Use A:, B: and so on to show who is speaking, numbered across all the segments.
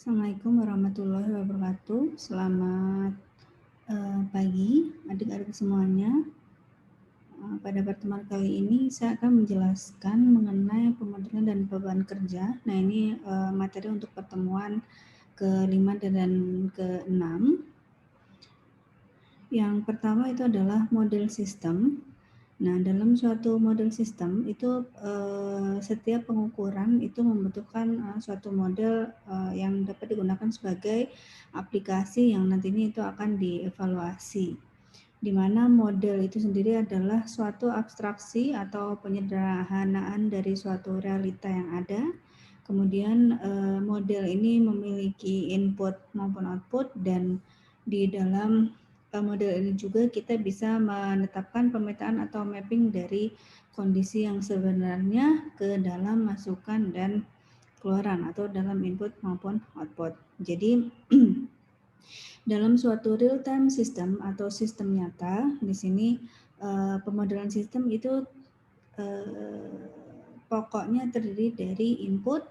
A: Assalamualaikum warahmatullahi wabarakatuh. Selamat pagi adik-adik semuanya. Pada pertemuan kali ini saya akan menjelaskan mengenai pemodelan dan beban kerja. Nah, ini materi untuk pertemuan ke-5 dan ke-6. Yang pertama itu adalah model sistem. Nah, dalam suatu model sistem itu setiap pengukuran itu membutuhkan suatu model yang dapat digunakan sebagai aplikasi yang nantinya itu akan dievaluasi. Di mana model itu sendiri adalah suatu abstraksi atau penyederhanaan dari suatu realita yang ada. Kemudian model ini memiliki input maupun output, dan di dalam model ini juga kita bisa menetapkan pemetaan atau mapping dari kondisi yang sebenarnya ke dalam masukan dan keluaran atau dalam input maupun output. Jadi dalam suatu real time system atau sistem nyata, di sini pemodelan sistem itu pokoknya terdiri dari input,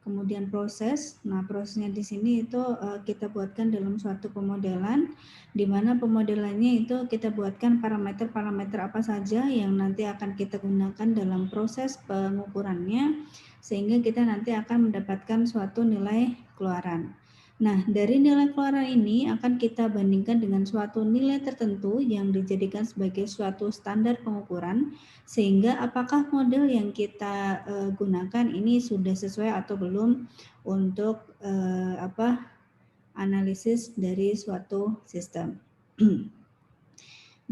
A: kemudian proses. Nah, prosesnya di sini itu kita buatkan dalam suatu pemodelan, di mana pemodelannya itu kita buatkan parameter-parameter apa saja yang nanti akan kita gunakan dalam proses pengukurannya, sehingga kita nanti akan mendapatkan suatu nilai keluaran. Nah, dari nilai keluaran ini akan kita bandingkan dengan suatu nilai tertentu yang dijadikan sebagai suatu standar pengukuran, sehingga apakah model yang kita gunakan ini sudah sesuai atau belum untuk analisis dari suatu sistem.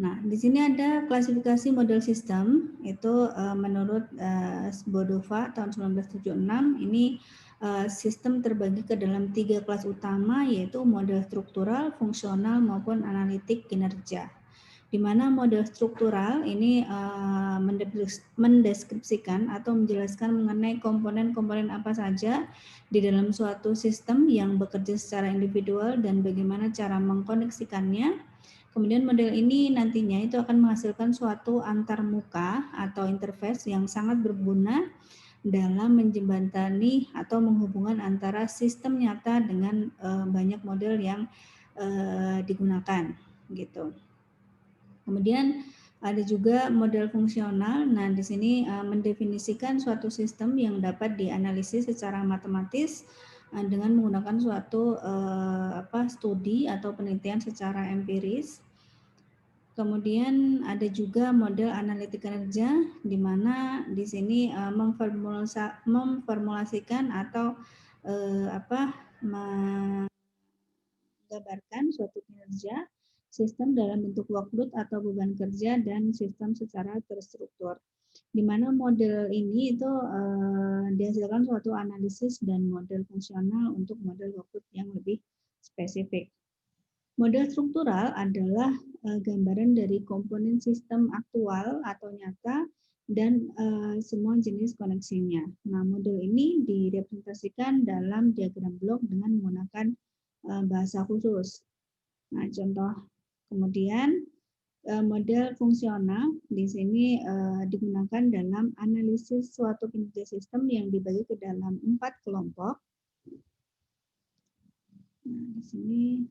A: Nah, di sini ada klasifikasi model sistem itu menurut Bodova tahun 1976. Ini sistem terbagi ke dalam 3 kelas utama, yaitu model struktural, fungsional maupun analitik kinerja. Di mana model struktural ini mendeskripsikan atau menjelaskan mengenai komponen-komponen apa saja di dalam suatu sistem yang bekerja secara individual dan bagaimana cara mengkoneksikannya. Kemudian model ini nantinya itu akan menghasilkan suatu antarmuka atau interface yang sangat berguna dalam menjembatani atau menghubungkan antara sistem nyata dengan banyak model yang digunakan gitu. Kemudian ada juga model fungsional. Nah, di sini mendefinisikan suatu sistem yang dapat dianalisis secara matematis dengan menggunakan suatu studi atau penelitian secara empiris. Kemudian ada juga model analitik kinerja, di mana di sini memformulasikan atau menggambarkan suatu kinerja sistem dalam bentuk workload atau beban kerja dan sistem secara terstruktur. Di mana model ini itu dihasilkan suatu analisis dan model fungsional untuk model workload yang lebih spesifik. Model struktural adalah gambaran dari komponen sistem aktual atau nyata dan semua jenis koneksinya. Nah, model ini direpresentasikan dalam diagram blok dengan menggunakan bahasa khusus. Nah, contoh kemudian model fungsional di sini digunakan dalam analisis suatu kinerja sistem yang dibagi ke dalam 4 kelompok. Nah, di sini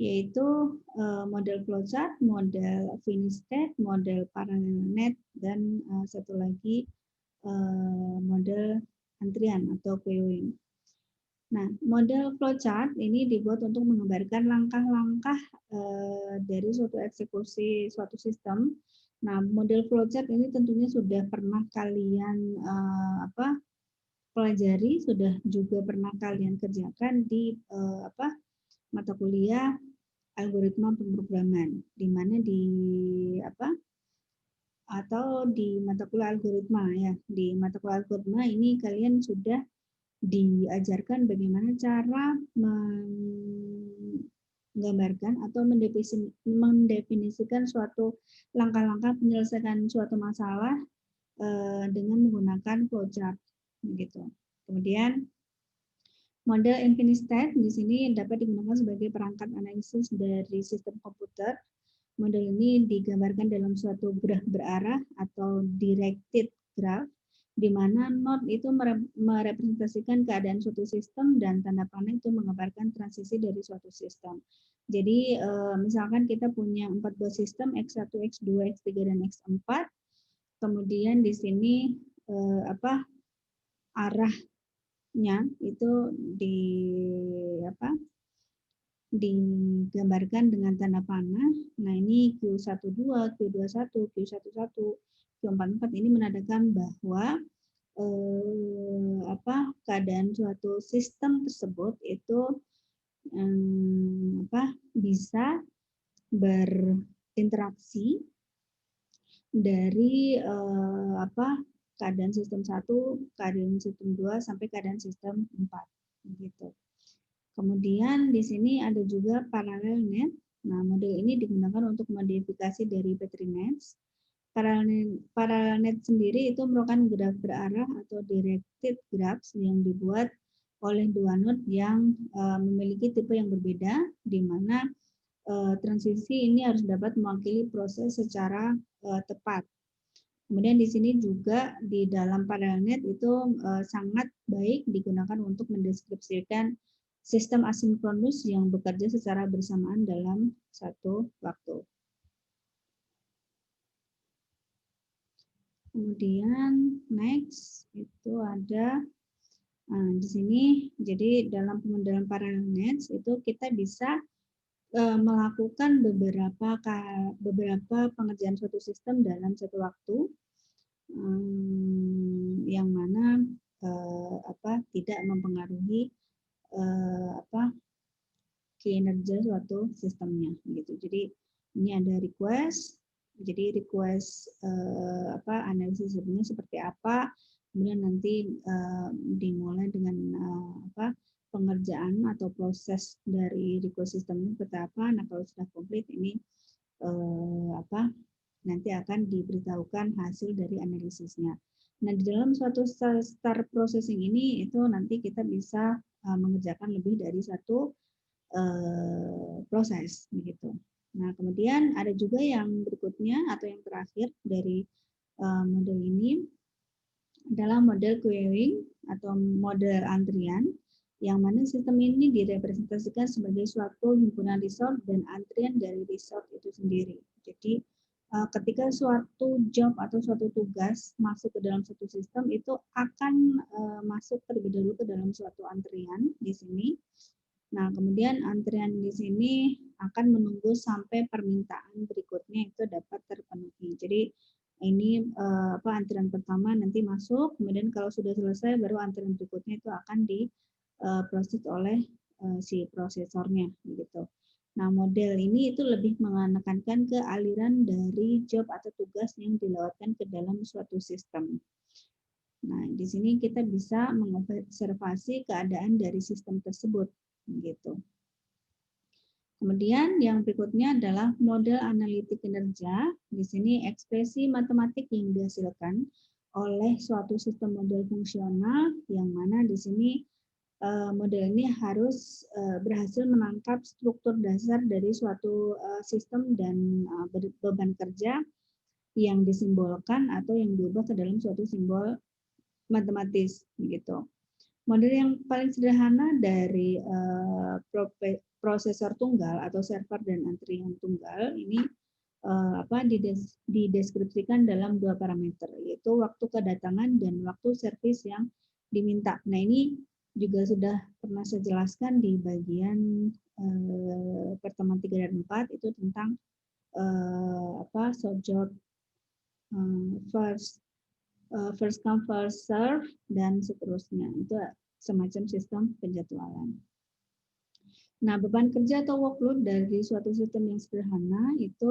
A: yaitu model flowchart, model finish state, model parallel net, dan satu lagi model antrian atau queuing. Nah, model flowchart ini dibuat untuk menggambarkan langkah-langkah dari suatu eksekusi suatu sistem. Nah, model flowchart ini tentunya sudah pernah kalian pelajari, sudah juga pernah kalian kerjakan di mata kuliah algoritma pemrograman, di mana atau di mata kuliah algoritma ya. Di mata kuliah algoritma ini kalian sudah diajarkan bagaimana cara menggambarkan atau mendefinisikan suatu langkah-langkah penyelesaian suatu masalah dengan menggunakan flowchart gitu. Kemudian model infinite state di sini dapat digunakan sebagai perangkat analisis dari sistem komputer. Model ini digambarkan dalam suatu graf berarah atau directed graph, di mana node itu merepresentasikan keadaan suatu sistem dan tanda panah itu mengabarkan transisi dari suatu sistem. Jadi misalkan kita punya 4 buah sistem X1, X2, X3 dan X4. Kemudian di sini arahnya itu digambarkan dengan tanda panah. Nah, ini Q12, Q21, Q11, Q44 ini menandakan bahwa keadaan suatu sistem tersebut itu bisa berinteraksi dari keadaan sistem 1, keadaan sistem 2 sampai keadaan sistem 4 gitu. Kemudian di sini ada juga parallel net. Nah, model ini digunakan untuk modifikasi dari Petri-Nets. Parallel net sendiri itu merupakan graf berarah atau directed graphs yang dibuat oleh dua node yang memiliki tipe yang berbeda, di mana transisi ini harus dapat mewakili proses secara tepat. Kemudian di sini juga di dalam parallel net itu sangat baik digunakan untuk mendeskripsikan sistem asinkronus yang bekerja secara bersamaan dalam satu waktu. Kemudian next itu ada di sini, jadi dalam pemodelan parallel nets itu kita bisa melakukan beberapa pengerjaan suatu sistem dalam satu waktu, yang mana tidak mempengaruhi kinerja suatu sistemnya gitu. Jadi ini ada request, jadi request analisis sebenarnya seperti apa, kemudian nanti dimulai dengan pengerjaan atau proses dari request sistemnya seperti apa. Nah, kalau sudah komplit ini nanti akan diberitahukan hasil dari analisisnya. Nah, di dalam suatu start processing ini itu nanti kita bisa mengerjakan lebih dari satu proses begitu. Nah, kemudian ada juga yang berikutnya atau yang terakhir dari model ini adalah model queuing atau model antrian, yang mana sistem ini direpresentasikan sebagai suatu himpunan resource dan antrian dari resource itu sendiri. Jadi ketika suatu job atau suatu tugas masuk ke dalam suatu sistem itu akan masuk terlebih dahulu ke dalam suatu antrian di sini. Nah, kemudian antrian di sini akan menunggu sampai permintaan berikutnya itu dapat terpenuhi. Jadi ini antrian pertama nanti masuk, kemudian kalau sudah selesai baru antrian berikutnya itu akan diproses oleh si prosesornya gitu. Nah, model ini itu lebih menekankan ke aliran dari job atau tugas yang dilewatkan ke dalam suatu sistem. Nah, di sini kita bisa mengobservasi keadaan dari sistem tersebut gitu. Kemudian yang berikutnya adalah model analitik kinerja. Di sini ekspresi matematik yang dihasilkan oleh suatu sistem model fungsional, yang mana di sini model ini harus berhasil menangkap struktur dasar dari suatu sistem dan beban kerja yang disimbolkan atau yang diubah ke dalam suatu simbol matematis begitu. Model yang paling sederhana dari prosesor tunggal atau server dan antrian tunggal ini dideskripsikan dalam dua parameter, yaitu waktu kedatangan dan waktu servis yang diminta. Nah, ini juga sudah pernah saya jelaskan di bagian pertemuan 3 dan 4 itu tentang short job first come first serve dan seterusnya. Itu semacam sistem penjadwalan. Nah, beban kerja atau workload dari suatu sistem yang sederhana itu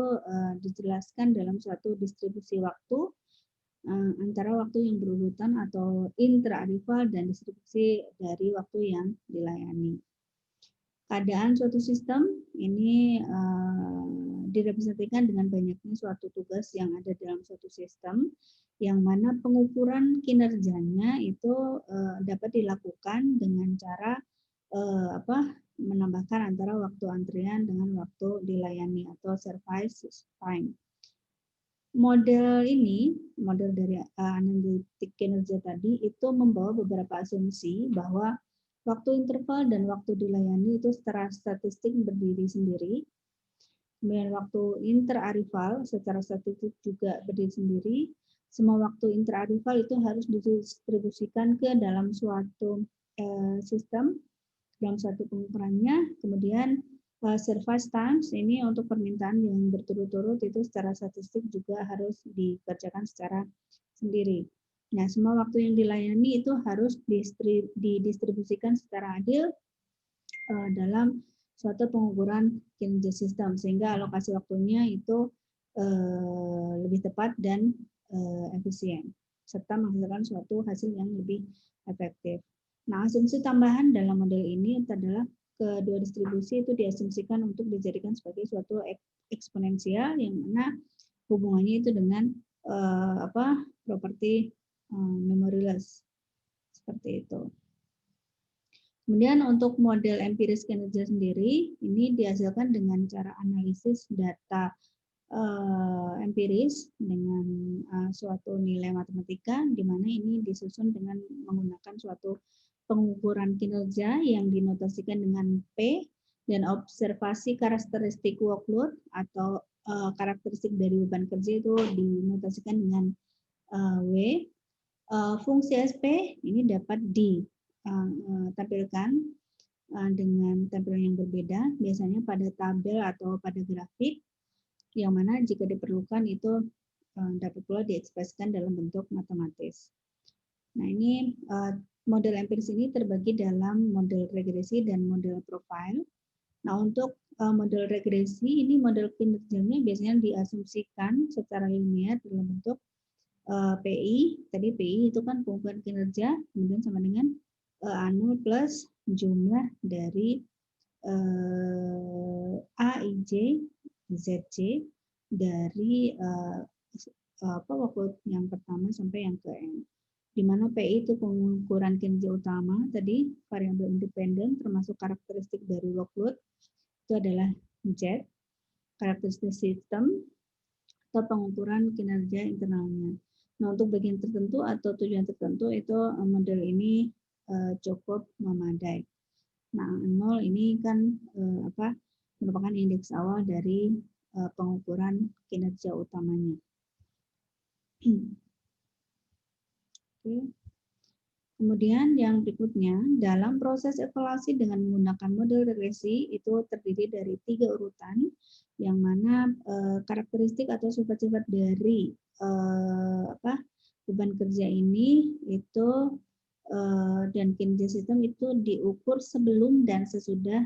A: dijelaskan dalam suatu distribusi waktu antara waktu yang berurutan atau intra-arifal dan distribusi dari waktu yang dilayani. Keadaan suatu sistem ini direpresentasikan dengan banyaknya suatu tugas yang ada dalam suatu sistem, yang mana pengukuran kinerjanya itu dapat dilakukan dengan cara menambahkan antara waktu antrian dengan waktu dilayani atau service time. model ini, model dari analitik kinerja tadi itu membawa beberapa asumsi bahwa waktu interval dan waktu dilayani itu secara statistik berdiri sendiri. Kemudian waktu interarrival secara statistik juga berdiri sendiri. Semua waktu interarrival itu harus didistribusikan ke dalam suatu sistem, dalam suatu pengukurannya. Kemudian service times ini untuk permintaan yang berturut-turut itu secara statistik juga harus dikerjakan secara sendiri. Nah, semua waktu yang dilayani itu harus didistribusikan secara adil dalam suatu pengukuran kinerja sistem, sehingga alokasi waktunya itu lebih tepat dan efisien, serta menghasilkan suatu hasil yang lebih efektif. Nah, asumsi tambahan dalam model ini adalah kedua distribusi itu diasumsikan untuk dijadikan sebagai suatu eksponensial yang mana hubungannya itu dengan properti memoryless seperti itu. Kemudian untuk model empiris kinerja sendiri ini dihasilkan dengan cara analisis data empiris dengan suatu nilai matematika, di mana ini disusun dengan menggunakan suatu pengukuran kinerja yang dinotasikan dengan P, dan observasi karakteristik workload atau karakteristik dari beban kerja itu dinotasikan dengan W. Fungsi SP ini dapat ditampilkan dengan tampilan yang berbeda, biasanya pada tabel atau pada grafik, yang mana jika diperlukan itu dapat pula diekspresikan dalam bentuk matematis. Nah, ini model empiris ini terbagi dalam model regresi dan model profile. Nah, untuk model regresi ini model kinerjanya biasanya diasumsikan secara linear dalam bentuk PI. Tadi PI itu kan pengukuran kinerja, kemudian sama dengan A0 plus jumlah dari AIJ ZC dari workload yang pertama sampai yang ke N. Di mana PI itu pengukuran kinerja utama, tadi variabel independen termasuk karakteristik dari workload itu adalah Z, karakteristik sistem atau pengukuran kinerja internalnya. Nah, untuk bagian tertentu atau tujuan tertentu itu model ini cukup memadai. Nah, 0 ini kan merupakan indeks awal dari pengukuran kinerja utamanya. Oke. Kemudian yang berikutnya, dalam proses evaluasi dengan menggunakan model regresi itu terdiri dari 3 urutan, yang mana karakteristik atau sifat-sifat dari beban kerja ini itu dan kinerja sistem itu diukur sebelum dan sesudah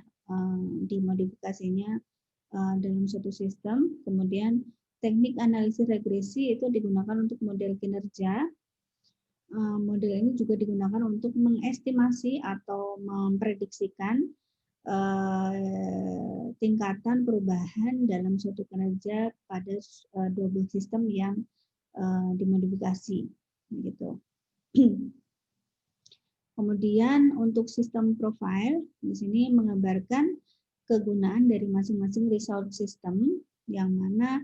A: dimodifikasinya dalam suatu sistem. Kemudian teknik analisis regresi itu digunakan untuk model kinerja. Model ini juga digunakan untuk mengestimasi atau memprediksikan tingkatan perubahan dalam suatu kinerja pada dua buah sistem yang dimodifikasi, gitu. Kemudian untuk sistem profile di sini menggambarkan kegunaan dari masing-masing result system, yang mana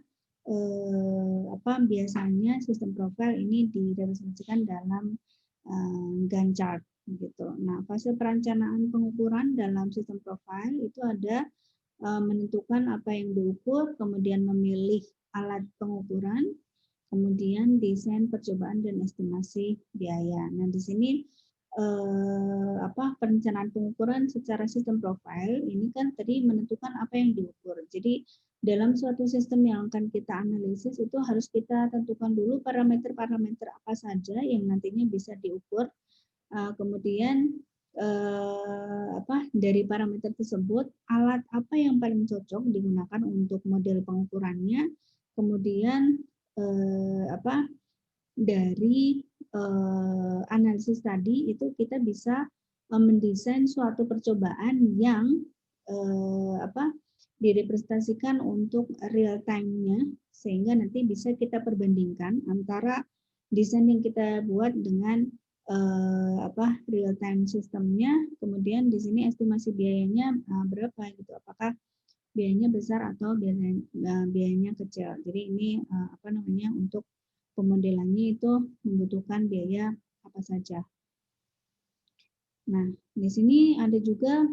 A: biasanya sistem profile ini direpresentasikan dalam Gantt chart gitu. Nah, fase perencanaan pengukuran dalam sistem profile itu ada menentukan apa yang diukur, kemudian memilih alat pengukuran, kemudian desain percobaan dan estimasi biaya. Nah, di sini perencanaan pengukuran secara sistem profile ini kan tadi menentukan apa yang diukur. Jadi dalam suatu sistem yang akan kita analisis itu harus kita tentukan dulu parameter-parameter apa saja yang nantinya bisa diukur. Kemudian dari parameter tersebut alat apa yang paling cocok digunakan untuk model pengukurannya. Kemudian dari analisis tadi itu kita bisa mendesain suatu percobaan yang direpresentasikan untuk real time-nya, sehingga nanti bisa kita perbandingkan antara desain yang kita buat dengan real time sistemnya, kemudian di sini estimasi biayanya berapa gitu, apakah biayanya besar atau biayanya kecil. Jadi ini untuk pemodelannya itu membutuhkan biaya apa saja. Nah, di sini ada juga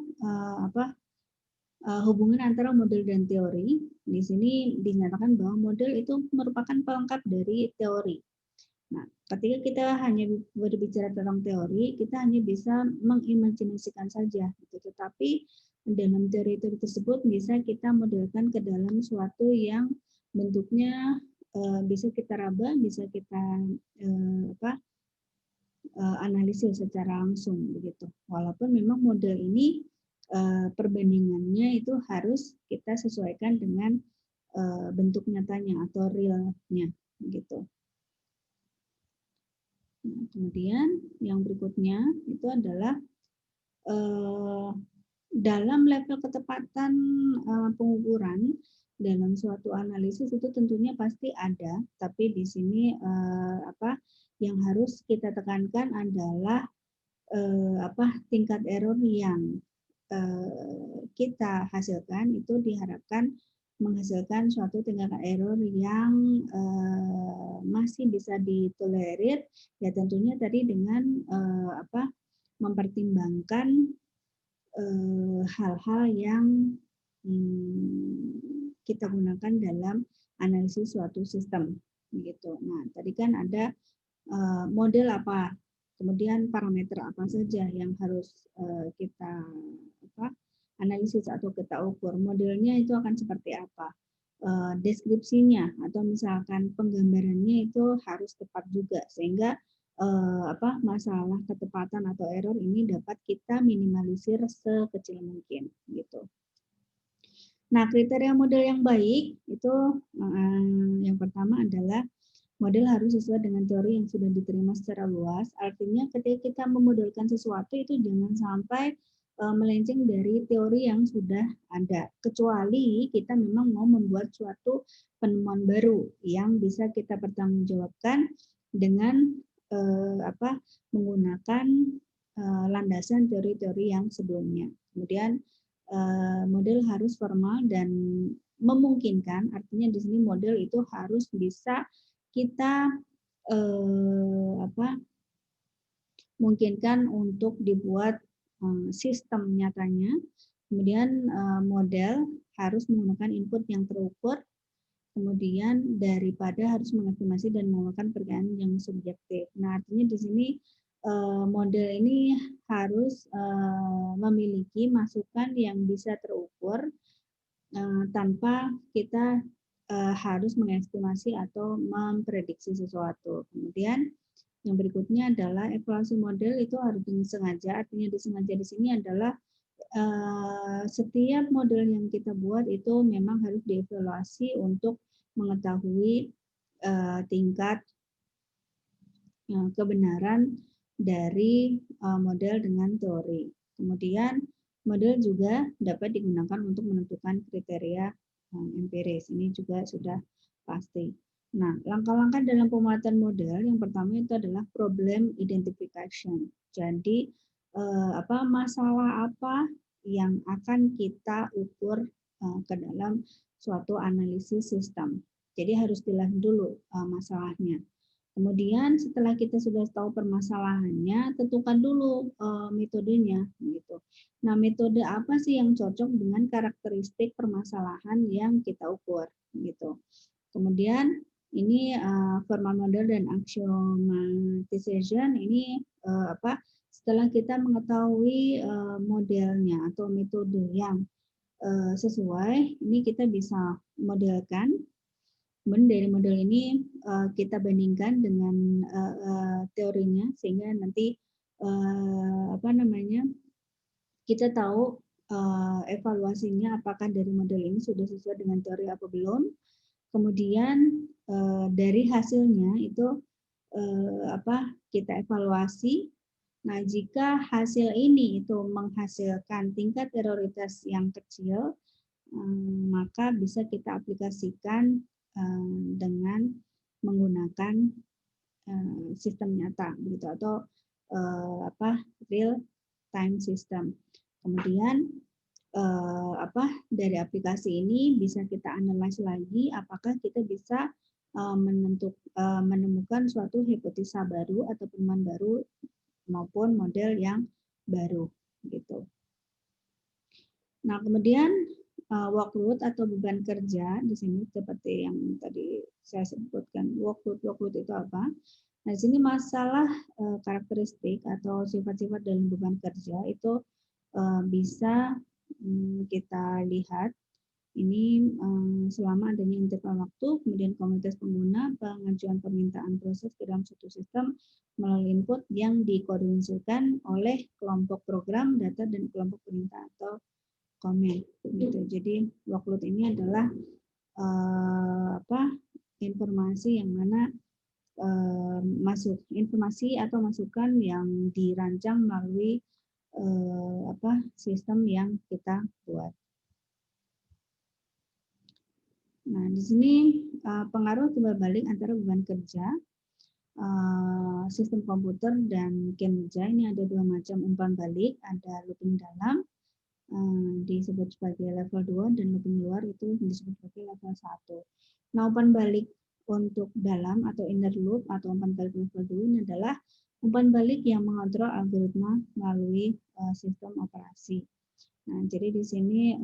A: hubungan antara model dan teori. Di sini dinyatakan bahwa model itu merupakan pelengkap dari teori. Nah, ketika kita hanya berbicara tentang teori, kita hanya bisa mengimajinasikan saja. Tetapi dalam teori-teori tersebut bisa kita modelkan ke dalam suatu yang bentuknya bisa kita raba, bisa kita analisis secara langsung begitu. Walaupun memang model ini perbandingannya itu harus kita sesuaikan dengan bentuk nyatanya atau realnya begitu. Nah, kemudian yang berikutnya itu adalah dalam level ketepatan pengukuran dalam suatu analisis itu tentunya pasti ada, tapi di sini yang harus kita tekankan adalah tingkat error yang kita hasilkan itu diharapkan menghasilkan suatu tingkat error yang masih bisa ditolerir, ya tentunya tadi dengan mempertimbangkan hal-hal yang kita gunakan dalam analisis suatu sistem gitu. Nah, tadi kan ada model apa, kemudian parameter apa saja yang harus kita analisis atau kita ukur. Modelnya itu akan seperti apa, deskripsinya atau misalkan penggambarannya itu harus tepat juga sehingga masalah ketepatan atau error ini dapat kita minimalisir sekecil mungkin gitu. Nah, kriteria model yang baik itu yang pertama adalah model harus sesuai dengan teori yang sudah diterima secara luas. Artinya ketika kita memodelkan sesuatu itu jangan sampai melenceng dari teori yang sudah ada. Kecuali kita memang mau membuat suatu penemuan baru yang bisa kita pertanggungjawabkan dengan menggunakan landasan teori-teori yang sebelumnya. Kemudian model harus formal dan memungkinkan, artinya di sini model itu harus bisa kita mungkinkan untuk dibuat sistem nyatanya. Kemudian model harus menggunakan input yang terukur, kemudian daripada harus mengestimasi dan melakukan perkiraan yang subjektif. Nah, artinya di sini model ini harus memiliki masukan yang bisa terukur tanpa kita harus mengestimasi atau memprediksi sesuatu. Kemudian yang berikutnya adalah evaluasi model itu harus disengaja. Artinya disengaja di sini adalah setiap model yang kita buat itu memang harus dievaluasi untuk mengetahui tingkat kebenaran dari model dengan teori. Kemudian model juga dapat digunakan untuk menentukan kriteria empiris. Ini juga sudah pasti. Nah, langkah-langkah dalam pembuatan model yang pertama itu adalah problem identification. Jadi masalah apa yang akan kita ukur ke dalam suatu analisis sistem. Jadi harus dilihat dulu masalahnya. Kemudian setelah kita sudah tahu permasalahannya, tentukan dulu metodenya gitu. Nah, metode apa sih yang cocok dengan karakteristik permasalahan yang kita ukur gitu. Kemudian ini formal model dan axiomatization ini setelah kita mengetahui modelnya atau metode yang sesuai, ini kita bisa modelkan. Kemudian dari model ini kita bandingkan dengan teorinya sehingga nanti kita tahu evaluasinya apakah dari model ini sudah sesuai dengan teori apa belum. Kemudian dari hasilnya itu kita evaluasi. Nah, jika hasil ini itu menghasilkan tingkat erroritas yang kecil, maka bisa kita aplikasikan dengan menggunakan sistem nyata begitu atau real time system. Kemudian dari aplikasi ini bisa kita analisa lagi apakah kita bisa menemukan suatu hipotesa baru atau penemuan baru maupun model yang baru gitu. Nah, kemudian workload atau beban kerja di sini seperti yang tadi saya sebutkan, workload itu apa? Nah, di sini masalah karakteristik atau sifat-sifat dalam beban kerja itu bisa kita lihat ini selama adanya interval waktu, kemudian komunitas pengguna, pengajuan permintaan proses ke dalam suatu sistem melalui input yang dikoordinasikan oleh kelompok program, data, dan kelompok perintah atau komen. Gitu. Jadi workload ini adalah informasi yang mana informasi atau masukan yang dirancang melalui sistem yang kita buat. Nah, di sini pengaruh timbal balik antara beban kerja, sistem komputer dan kinerja. Ini ada dua macam umpan balik, ada looping dalam disebut sebagai level 2 dan looping luar itu disebut sebagai level 1. Nah, umpan balik untuk dalam atau inner loop atau umpan balik level 2 ini adalah umpan balik yang mengontrol algoritma melalui sistem operasi. Nah, jadi di sini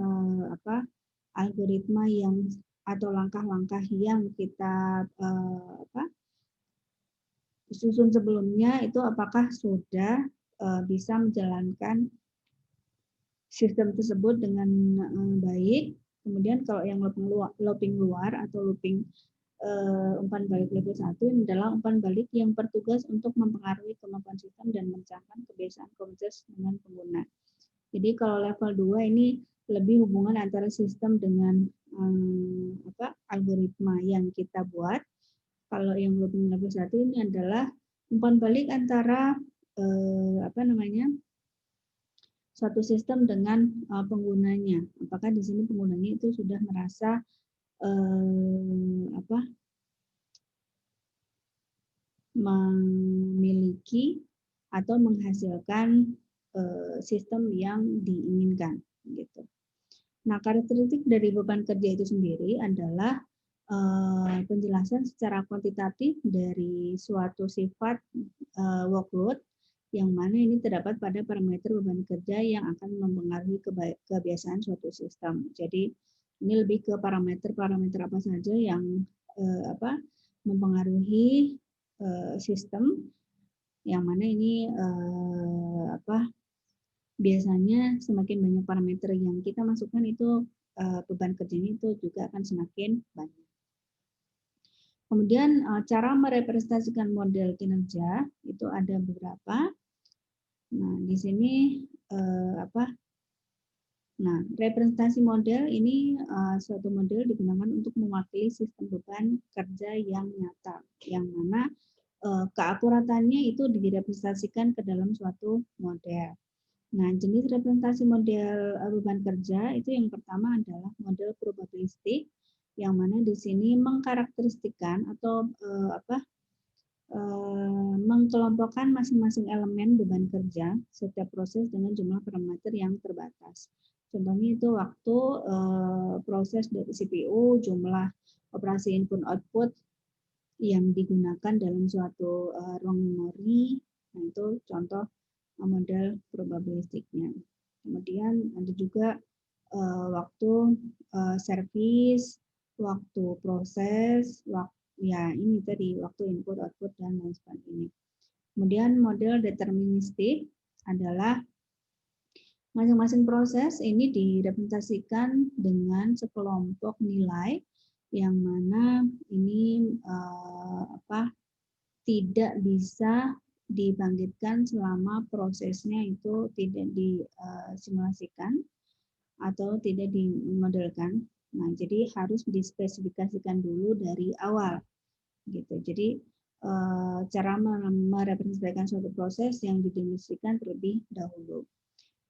A: algoritma yang atau langkah-langkah yang kita susun sebelumnya itu apakah sudah bisa menjalankan sistem tersebut dengan baik. Kemudian kalau yang looping luar atau looping umpan balik level 1 ini adalah umpan balik yang bertugas untuk mempengaruhi kemampuan sistem dan mencangkan kebiasaan komunitas dengan pengguna. Jadi kalau level 2 ini lebih hubungan antara sistem dengan algoritma yang kita buat. Kalau yang looping level 1 ini adalah umpan balik antara suatu sistem dengan penggunanya. Apakah di sini penggunanya itu sudah merasa memiliki atau menghasilkan sistem yang diinginkan gitu. Nah, karakteristik dari beban kerja itu sendiri adalah penjelasan secara kuantitatif dari suatu sifat workload yang mana ini terdapat pada parameter beban kerja yang akan mempengaruhi kebiasaan suatu sistem. Jadi ini lebih ke parameter-parameter apa saja yang mempengaruhi sistem yang mana ini biasanya semakin banyak parameter yang kita masukkan itu beban kerjanya itu juga akan semakin banyak. Kemudian cara merepresentasikan model kinerja itu ada beberapa. Nah, di sini Nah, representasi model ini suatu model digunakan untuk mewakili sistem beban kerja yang nyata, yang mana keakuratannya itu direpresentasikan ke dalam suatu model. Nah, jenis representasi model beban kerja itu yang pertama adalah model probabilistik, yang mana di sini mengkarakteristikkan atau mengkelompokkan masing-masing elemen beban kerja setiap proses dengan jumlah parameter yang terbatas. Contohnya itu waktu proses dari CPU, jumlah operasi input-output yang digunakan dalam suatu ruang memori. Nah, itu contoh model probabilistiknya. Kemudian ada juga waktu servis, waktu proses, ini tadi waktu input, output, dan lain sebagainya. Kemudian model deterministik adalah masing-masing proses ini direpresentasikan dengan sekelompok nilai yang mana ini tidak bisa dibangkitkan selama prosesnya itu tidak disimulasikan atau tidak dimodelkan. Nah, jadi harus dispesifikasikan dulu dari awal, gitu. Jadi cara merepresentasikan suatu proses yang didefinisikan terlebih dahulu.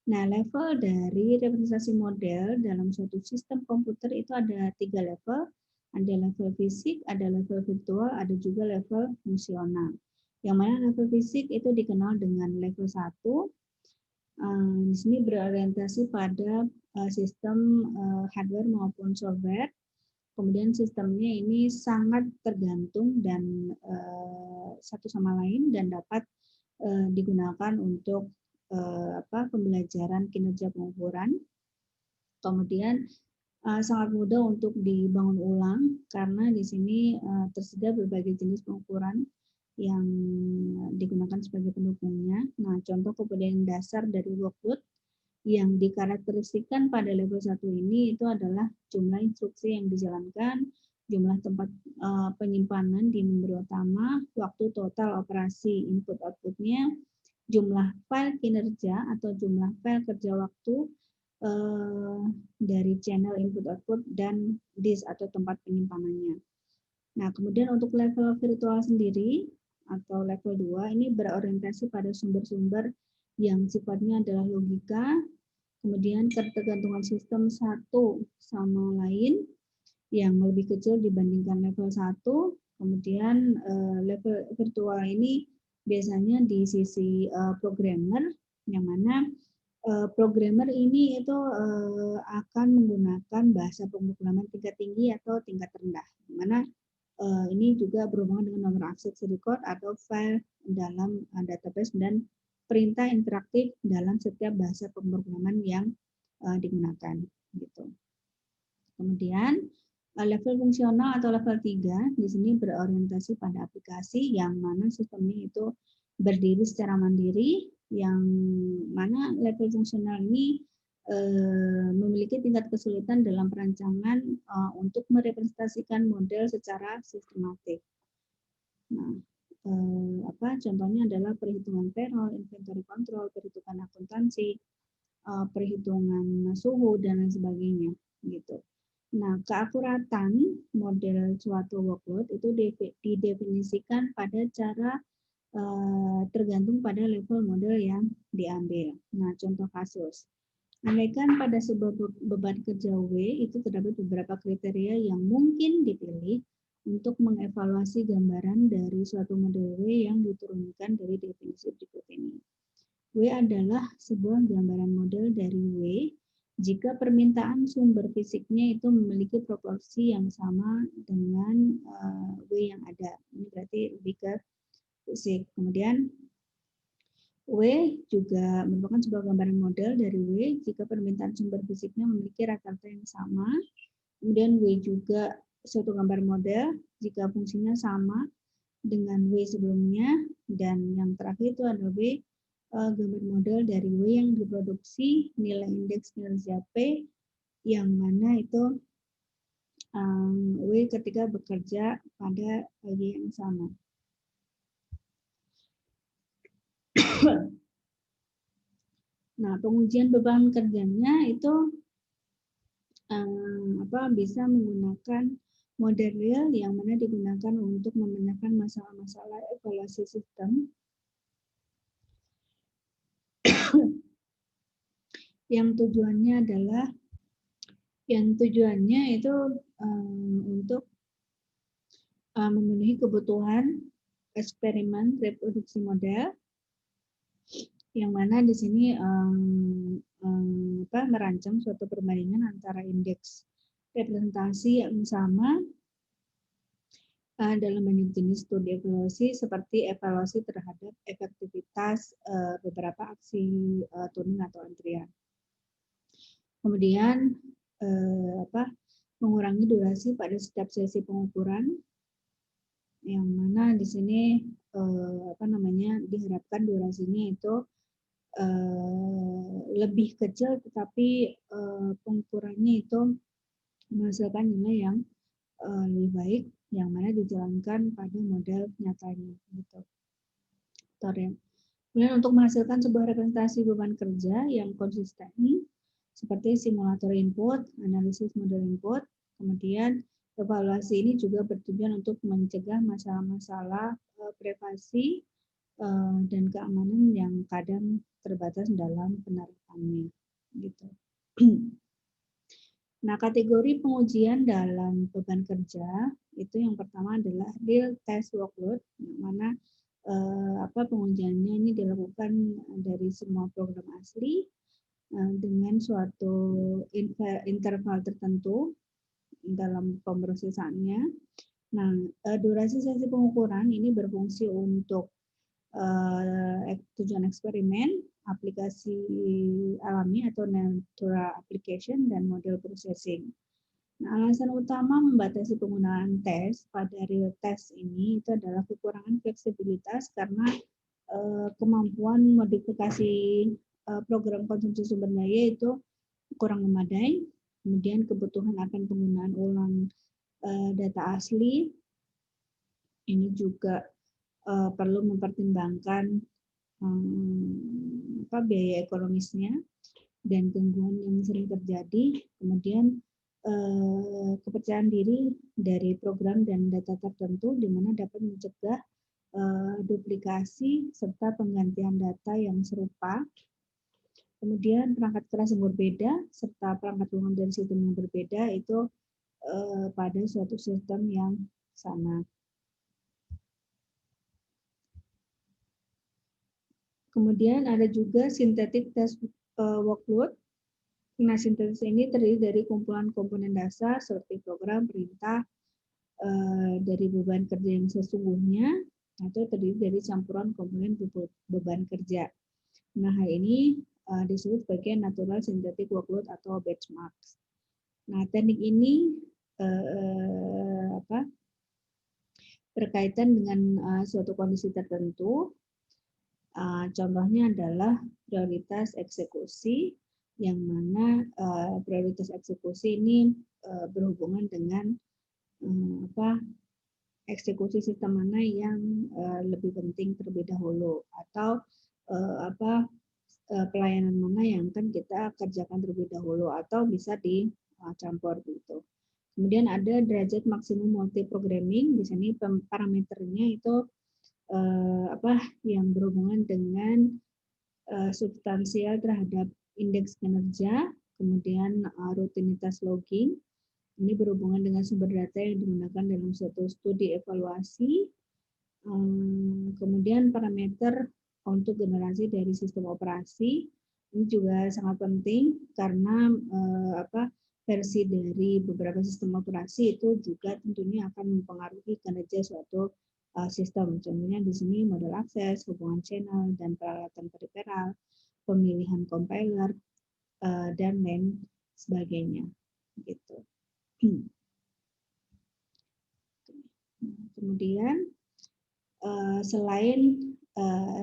A: Nah, level dari representasi model dalam suatu sistem komputer itu ada 3 level. Ada level fisik, ada level virtual, ada juga level fungsional. Yang mana level fisik itu dikenal dengan level 1, di sini berorientasi pada sistem hardware maupun software. Kemudian sistemnya ini sangat tergantung dan satu sama lain dan dapat digunakan untuk pembelajaran kinerja pengukuran. Kemudian sangat mudah untuk dibangun ulang karena di sini tersedia berbagai jenis pengukuran yang digunakan sebagai pendukungnya. Nah, contoh komponen dasar dari workload yang dikarakteristikan pada level 1 ini itu adalah jumlah instruksi yang dijalankan, jumlah tempat penyimpanan di memori utama, waktu total operasi input-outputnya, jumlah file kinerja atau jumlah file kerja waktu dari channel input-output dan disk atau tempat penyimpanannya. Nah, kemudian untuk level virtual sendiri atau level 2 ini berorientasi pada sumber-sumber yang sifatnya adalah logika, kemudian ketergantungan sistem satu sama lain yang lebih kecil dibandingkan level 1. Kemudian level virtual ini biasanya di sisi programmer, yang mana programmer ini itu akan menggunakan bahasa pemrograman tingkat tinggi atau tingkat rendah, di mana ini juga berhubungan dengan nomor akses record atau file dalam database dan perintah interaktif dalam setiap bahasa pemrograman yang digunakan. Gitu. Kemudian level fungsional atau level 3 di sini berorientasi pada aplikasi yang mana sistemnya itu berdiri secara mandiri, yang mana level fungsional ini memiliki tingkat kesulitan dalam perancangan untuk merepresentasikan model secara sistematik. Nah, contohnya adalah perhitungan payroll, inventory control, perhitungan akuntansi, perhitungan suhu dan lain sebagainya, gitu. Nah, keakuratan model suatu workload itu didefinisikan pada cara tergantung pada level model yang diambil. Nah, contoh kasus. Andaikan pada sebuah beban kerja W itu terdapat beberapa kriteria yang mungkin dipilih untuk mengevaluasi gambaran dari suatu model W yang diturunkan dari definisi berikut ini. W adalah sebuah gambaran model dari W jika permintaan sumber fisiknya itu memiliki proporsi yang sama dengan W yang ada. Ini berarti lebih ke fisik. Kemudian W juga merupakan sebuah gambaran model dari W jika permintaan sumber fisiknya memiliki rata-rata yang sama. Kemudian W juga suatu gambar model jika fungsinya sama dengan W sebelumnya. Dan yang terakhir itu adalah W gambar model dari W yang diproduksi nilai indeks kinerja P yang mana itu W ketika bekerja pada pagi yang sama. Nah, pengujian beban kerjanya itu bisa menggunakan model real yang mana digunakan untuk memecahkan masalah-masalah evaluasi sistem yang tujuannya itu untuk memenuhi kebutuhan eksperimen reproduksi model, yang mana di sini merancang suatu perbandingan antara indeks representasi yang sama dalam banyak jenis studi evaluasi seperti evaluasi terhadap efektivitas beberapa aksi tuning atau antrian. Kemudian mengurangi durasi pada setiap sesi pengukuran, yang mana di sini diharapkan durasinya itu lebih kecil, tetapi pengukurannya itu menghasilkan nilai yang lebih baik, yang mana dijalankan pada model nyatanya, gitu. Kemudian untuk menghasilkan sebuah representasi beban kerja yang konsisten, seperti simulator input, analisis model input, kemudian evaluasi ini juga bertujuan untuk mencegah masalah-masalah privasi dan keamanan yang kadang terbatas dalam penerapannya, gitu. Nah, kategori pengujian dalam beban kerja itu yang pertama adalah real test workload, yang mana pengujiannya ini dilakukan dari semua program asli, dengan suatu interval tertentu dalam pemrosesannya. Nah, durasi sesi pengukuran ini berfungsi untuk tujuan eksperimen, aplikasi alami atau natural application, dan model processing. Nah, alasan utama membatasi penggunaan tes pada real test ini itu adalah kekurangan fleksibilitas karena kemampuan modifikasi program konsumsi sumber daya itu kurang memadai, kemudian kebutuhan akan penggunaan ulang data asli ini juga perlu mempertimbangkan biaya ekonomisnya dan gangguan yang sering terjadi, kemudian kepercayaan diri dari program dan data tertentu di mana dapat mencegah duplikasi serta penggantian data yang serupa. Kemudian perangkat keras yang berbeda serta perangkat lunak dari sistem yang berbeda itu pada suatu sistem yang sama. Kemudian ada juga synthetic test workload. Nah, sintesis ini terdiri dari kumpulan komponen dasar seperti program, perintah, dari beban kerja yang sesungguhnya, atau terdiri dari campuran komponen beban kerja. Nah, hal ini disebut sebagai natural synthetic workload atau benchmarks. Nah, teknik ini berkaitan dengan suatu kondisi tertentu. Contohnya adalah prioritas eksekusi, yang mana prioritas eksekusi ini berhubungan dengan eksekusi sistem mana yang lebih penting terlebih dahulu, atau pelayanan mana yang akan kita kerjakan terlebih dahulu, atau bisa dicampur gitu. Kemudian ada derajat maksimum multiprogramming. Di sini parameternya itu yang berhubungan dengan substansial terhadap indeks kinerja, kemudian rutinitas logging. Ini berhubungan dengan sumber data yang digunakan dalam suatu studi evaluasi. Kemudian parameter untuk generasi dari sistem operasi ini juga sangat penting karena versi dari beberapa sistem operasi itu juga tentunya akan mempengaruhi kinerja suatu sistem. Contohnya di sini model akses, hubungan channel, dan peralatan periferal, pemilihan compiler, dan lain sebagainya. Gitu. Kemudian selain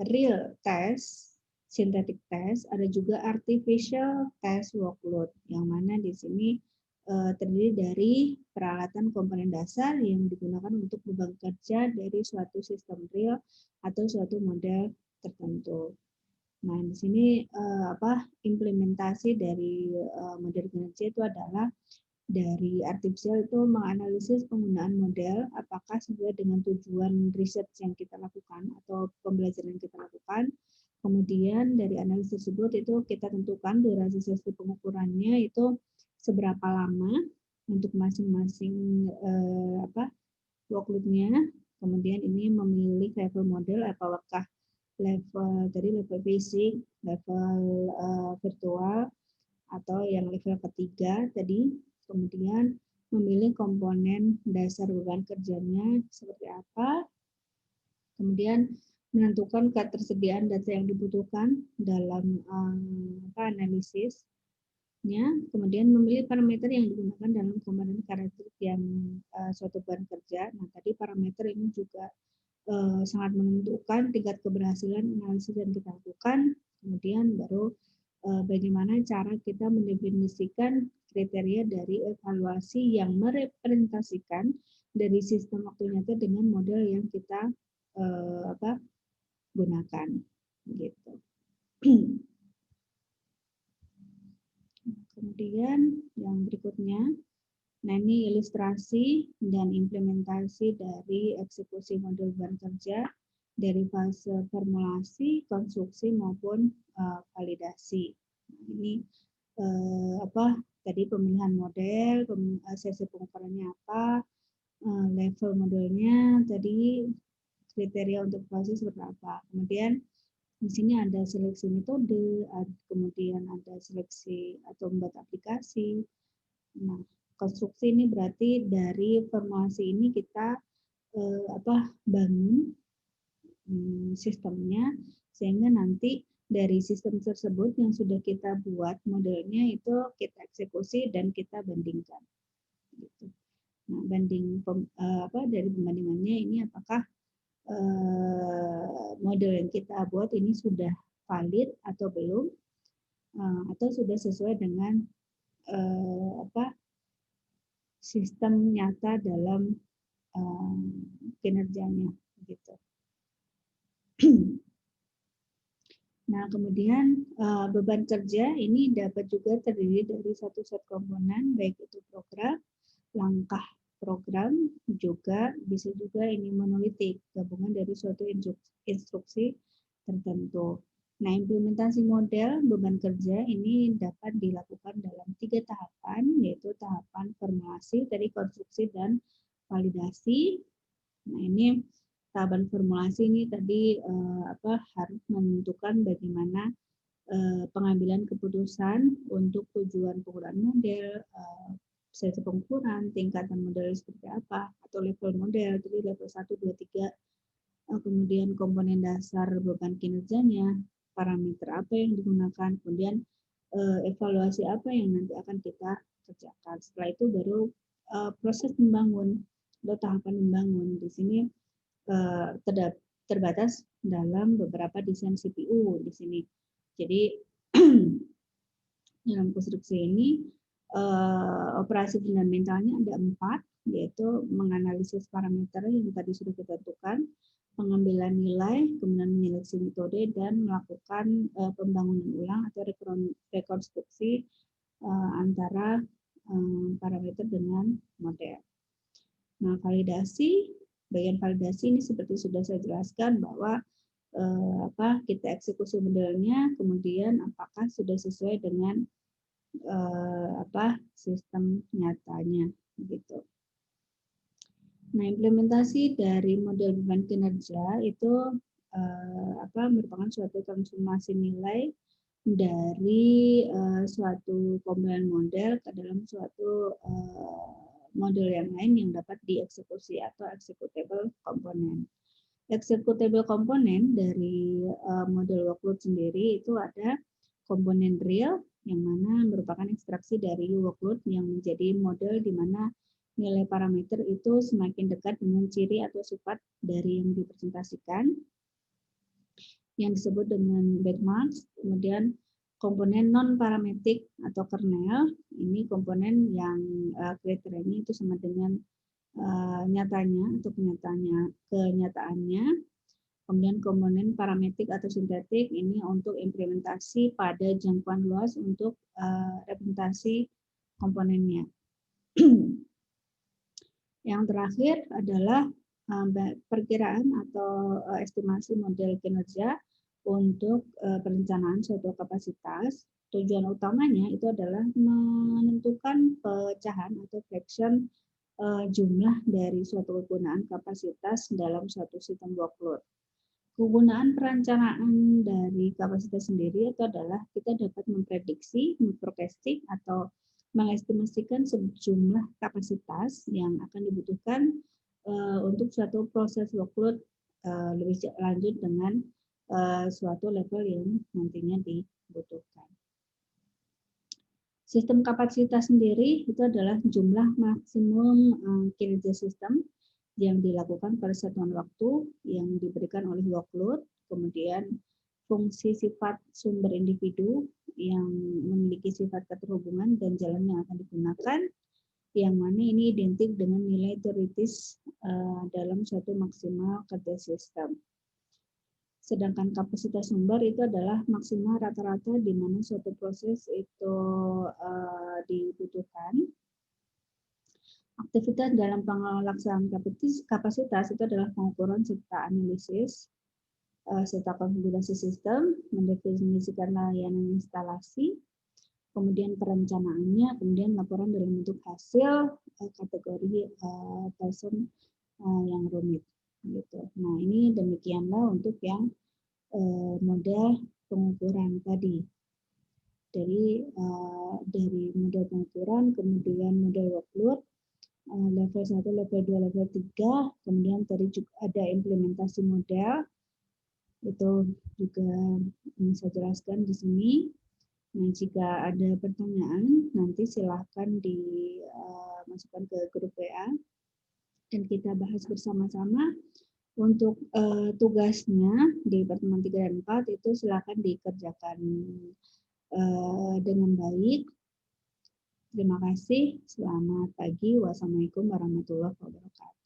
A: real test, synthetic test, ada juga artificial test workload, yang mana di sini terdiri dari peralatan komponen dasar yang digunakan untuk beban kerja dari suatu sistem real atau suatu model tertentu. Nah, di sini implementasi dari model kinerja itu adalah dari artificial itu menganalisis penggunaan model apakah sesuai dengan tujuan riset yang kita lakukan atau pembelajaran yang kita lakukan. Kemudian dari analisis tersebut itu kita tentukan durasi sesi pengukurannya itu seberapa lama untuk masing-masing workload-nya. Kemudian ini memilih level model, apakah level basic, level virtual, atau yang level ketiga tadi. Kemudian memilih komponen dasar beban kerjanya seperti apa. Kemudian menentukan ketersediaan data yang dibutuhkan dalam analisisnya. Kemudian memilih parameter yang digunakan dalam komponen karakteristik yang suatu beban kerja. Nah, tadi parameter ini juga sangat menentukan tingkat keberhasilan analisis yang kita lakukan. Kemudian baru bagaimana cara kita mendefinisikan kriteria dari evaluasi yang merepresentasikan dari sistem waktu nyata dengan model yang kita gunakan, gitu. Kemudian yang berikutnya, nah ini ilustrasi dan implementasi dari eksekusi model beban kerja dari fase formulasi, konstruksi maupun validasi. Ini tadi pemilihan model, sesi pengukurannya apa, level modelnya, tadi kriteria untuk evaluasi seperti apa. Kemudian Di sini ada seleksi metode, kemudian ada seleksi atau membuat aplikasi. Nah, konstruksi ini berarti dari formulasi ini kita bangun sistemnya, sehingga nanti dari sistem tersebut yang sudah kita buat modelnya itu kita eksekusi dan kita bandingkan. Gitu. Nah, dari pembandingannya ini apakah model yang kita buat ini sudah valid atau belum, atau sudah sesuai dengan sistem nyata dalam kinerjanya, gitu. Nah, kemudian beban kerja ini dapat juga terdiri dari satu set komponen, baik itu program, langkah program, juga bisa juga ini monolitik, gabungan dari suatu instruksi tertentu. Nah, implementasi model beban kerja ini dapat dilakukan dalam 3 tahapan, yaitu tahapan formulasi, tadi konstruksi dan validasi. Nah, ini tahapan formulasi ini tadi harus menentukan bagaimana pengambilan keputusan untuk tujuan penggunaan model, sesi pengukuran, tingkatan model seperti apa, atau level model, jadi level 1, 2, 3, kemudian komponen dasar beban kinerjanya, parameter apa yang digunakan, kemudian evaluasi apa yang nanti akan kita kerjakan. Setelah itu baru proses membangun atau tahapan membangun. Di sini terbatas dalam beberapa desain CPU di sini. Jadi dalam konstruksi ini operasi fundamentalnya ada 4, yaitu menganalisis parameter yang tadi sudah kita tentukan, pengambilan nilai, kemudian menyeleksi metode, dan melakukan pembangunan ulang atau rekonstruksi antara parameter dengan model. Nah, bagian validasi ini seperti sudah saya jelaskan bahwa kita eksekusi modelnya, kemudian apakah sudah sesuai dengan sistem nyatanya, gitu. Nah, implementasi dari model beban kinerja itu merupakan suatu transformasi nilai dari suatu komponen model ke dalam suatu model yang lain yang dapat dieksekusi atau executable komponen. Executable komponen dari model workload sendiri itu ada komponen real yang mana merupakan ekstraksi dari workload yang menjadi model di mana nilai parameter itu semakin dekat dengan ciri atau sifat dari yang dipresentasikan, yang disebut dengan benchmarks. Kemudian komponen non-parametric atau kernel, ini komponen yang kriterianya itu sama dengan nyatanya atau kenyataannya. Kemudian komponen parametrik atau sintetik ini untuk implementasi pada jangkauan luas untuk representasi komponennya. Yang terakhir adalah perkiraan atau estimasi model kinerja untuk perencanaan suatu kapasitas. Tujuan utamanya itu adalah menentukan pecahan atau fraction jumlah dari suatu kegunaan kapasitas dalam suatu sistem workload. Kegunaan perencanaan dari kapasitas sendiri itu adalah kita dapat memprediksi, memforecasting atau mengestimasikan sejumlah kapasitas yang akan dibutuhkan untuk suatu proses workload lebih lanjut dengan suatu level yang nantinya dibutuhkan. Sistem kapasitas sendiri itu adalah jumlah maksimum kinerja sistem yang dilakukan pada satuan waktu yang diberikan oleh workload, kemudian fungsi sifat sumber individu yang memiliki sifat keterhubungan dan jalan yang akan digunakan, yang mana ini identik dengan nilai teoritis dalam suatu maksimal kerja sistem. Sedangkan kapasitas sumber itu adalah maksimal rata-rata di mana suatu proses itu dibutuhkan. Aktivitas dalam pelaksanaan kapasitas itu adalah pengukuran serta analisis, serta konfigurasi sistem, mendefinisikan layanan instalasi, kemudian perencanaannya, kemudian laporan dalam bentuk hasil kategori person yang rumit. Gitu. Nah, ini demikianlah untuk yang model pengukuran tadi. Dari model pengukuran, kemudian model workload, level 1, level 2, level 3, kemudian tadi juga ada implementasi model, itu juga saya jelaskan di sini. Nah, jika ada pertanyaan, nanti silahkan dimasukkan ke grup WA dan kita bahas bersama-sama. Untuk tugasnya di pertemuan 3 dan 4 itu silakan dikerjakan dengan baik. Terima kasih. Selamat pagi. Wassalamualaikum warahmatullahi wabarakatuh.